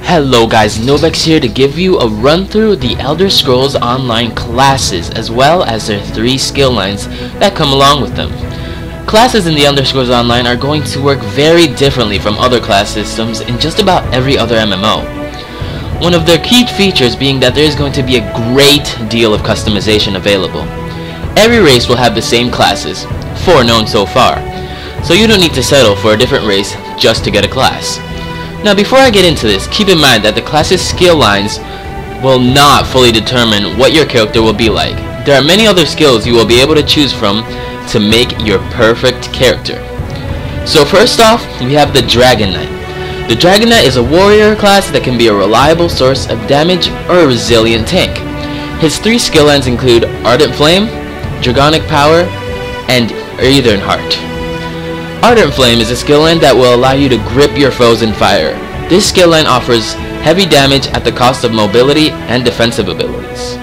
Hello guys, Novex here to give you a run through the Elder Scrolls Online classes as well as their 3 skill lines that come along with them. Classes in the Elder Scrolls Online are going to work very differently from other class systems in just about every other MMO. One of their key features being that there is going to be a great deal of customization available. Every race will have the same classes, 4 known so far, so you don't need to settle for a different race just to get a class. Now before I get into this, keep in mind that the class's skill lines will not fully determine what your character will be like. There are many other skills you will be able to choose from to make your perfect character. So first off, we have the Dragon Knight. The Dragon Knight is a warrior class that can be a reliable source of damage or a resilient tank. His 3 skill lines include Ardent Flame, Dragonic Power, and Earthen Heart. Ardent Flame is a skill line that will allow you to grip your foes in fire. This skill line offers heavy damage at the cost of mobility and defensive abilities.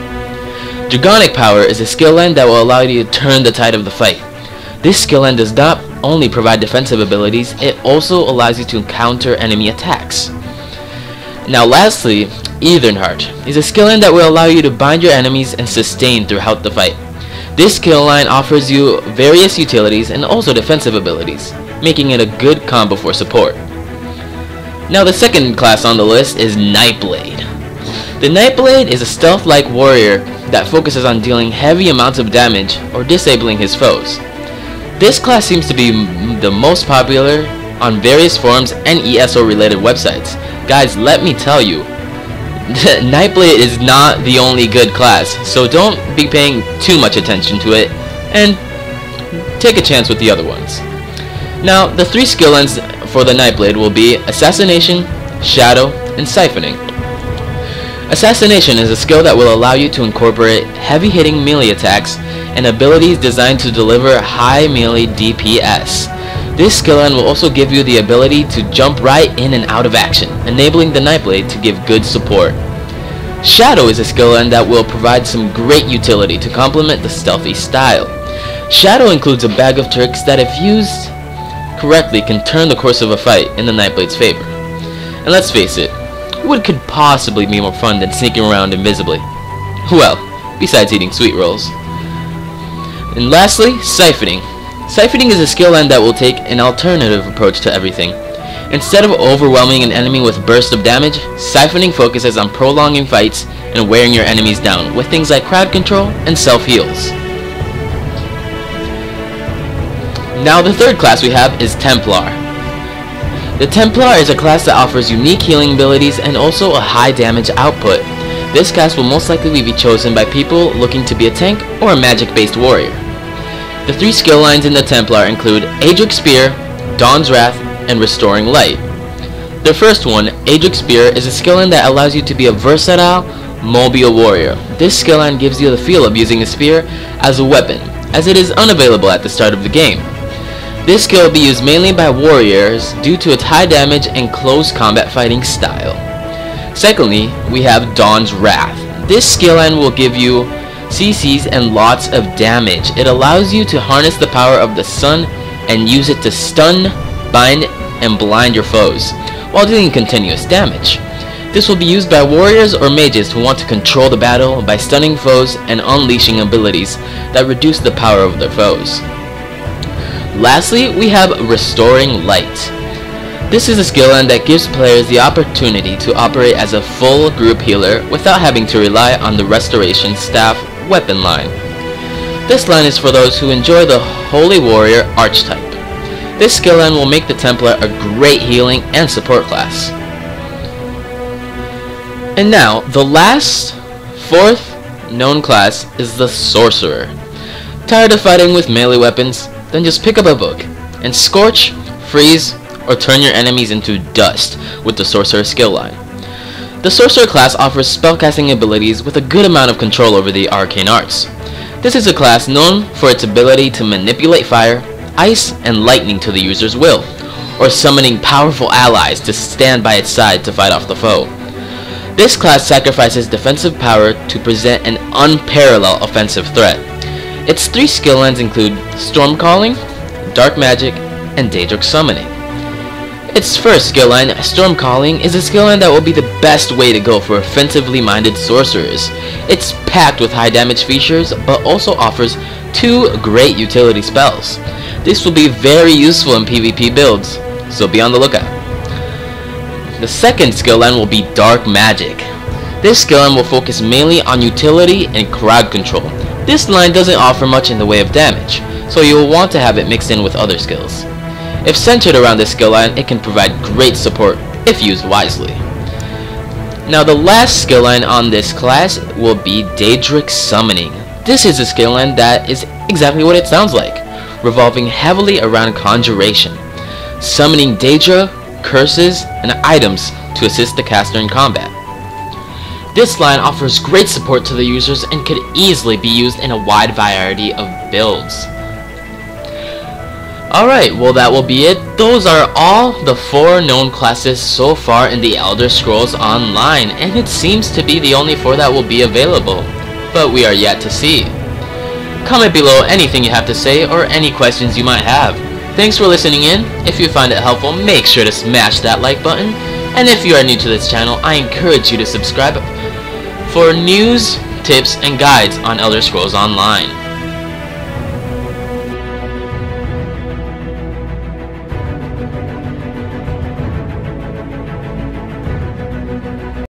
Dragonic Power is a skill line that will allow you to turn the tide of the fight. This skill line does not only provide defensive abilities, it also allows you to counter enemy attacks. Now lastly, Earthen Heart is a skill line that will allow you to bind your enemies and sustain throughout the fight. This skill line offers you various utilities and also defensive abilities, making it a good combo for support. Now the second class on the list is Nightblade. The Nightblade is a stealth-like warrior that focuses on dealing heavy amounts of damage or disabling his foes. This class seems to be the most popular on various forums and ESO related websites. Guys, let me tell you, Nightblade is not the only good class, so don't be paying too much attention to it and take a chance with the other ones. Now, the 3 skill lines for the Nightblade will be Assassination, Shadow, and Siphoning. Assassination is a skill that will allow you to incorporate heavy-hitting melee attacks and abilities designed to deliver high melee DPS. This skill line will also give you the ability to jump right in and out of action, enabling the Nightblade to give good support. Shadow is a skill line that will provide some great utility to complement the stealthy style. Shadow includes a bag of tricks that, if used correctly, can turn the course of a fight in the Nightblade's favor. And let's face it, what could possibly be more fun than sneaking around invisibly? Well, besides eating sweet rolls. And lastly, Siphoning. Siphoning is a skill line that will take an alternative approach to everything. Instead of overwhelming an enemy with bursts of damage, Siphoning focuses on prolonging fights and wearing your enemies down with things like crowd control and self-heals. Now the third class we have is Templar. The Templar is a class that offers unique healing abilities and also a high damage output. This class will most likely be chosen by people looking to be a tank or a magic-based warrior. The 3 skill lines in the Templar include Aedric Spear, Dawn's Wrath, and Restoring Light. The first one, Aedric Spear, is a skill line that allows you to be a versatile, mobile warrior. This skill line gives you the feel of using a spear as a weapon, as it is unavailable at the start of the game. This skill will be used mainly by warriors due to its high damage and close combat fighting style. Secondly, we have Dawn's Wrath. This skill line will give you CCs and lots of damage. It allows you to harness the power of the sun and use it to stun, bind, and blind your foes, while dealing continuous damage. This will be used by warriors or mages who want to control the battle by stunning foes and unleashing abilities that reduce the power of their foes. Lastly, we have Restoring Light. This is a skill line that gives players the opportunity to operate as a full group healer without having to rely on the Restoration Staff weapon line. This line is for those who enjoy the Holy Warrior archetype. This skill line will make the Templar a great healing and support class. And now, the last, 4th known class is the Sorcerer. Tired of fighting with melee weapons? Then just pick up a book and scorch, freeze, or turn your enemies into dust with the Sorcerer skill line. The Sorcerer class offers spellcasting abilities with a good amount of control over the arcane arts. This is a class known for its ability to manipulate fire, ice, and lightning to the user's will, or summoning powerful allies to stand by its side to fight off the foe. This class sacrifices defensive power to present an unparalleled offensive threat. Its 3 skill lines include Storm Calling, Dark Magic, and Daedric Summoning. Its first skill line, Storm Calling, is a skill line that will be the best way to go for offensively minded sorcerers. It's packed with high damage features, but also offers 2 great utility spells. This will be very useful in PvP builds, so be on the lookout. The second skill line will be Dark Magic. This skill line will focus mainly on utility and crowd control. This line doesn't offer much in the way of damage, so you will want to have it mixed in with other skills. If centered around this skill line, it can provide great support if used wisely. Now the last skill line on this class will be Daedric Summoning. This is a skill line that is exactly what it sounds like, revolving heavily around conjuration, summoning Daedra, curses, and items to assist the caster in combat. This line offers great support to the users and could easily be used in a wide variety of builds. Alright, well that will be it. Those are all the 4 known classes so far in the Elder Scrolls Online, and it seems to be the only 4 that will be available, but we are yet to see. Comment below anything you have to say or any questions you might have. Thanks for listening in. If you find it helpful, make sure to smash that like button, and if you are new to this channel, I encourage you to subscribe for news, tips, and guides on Elder Scrolls Online.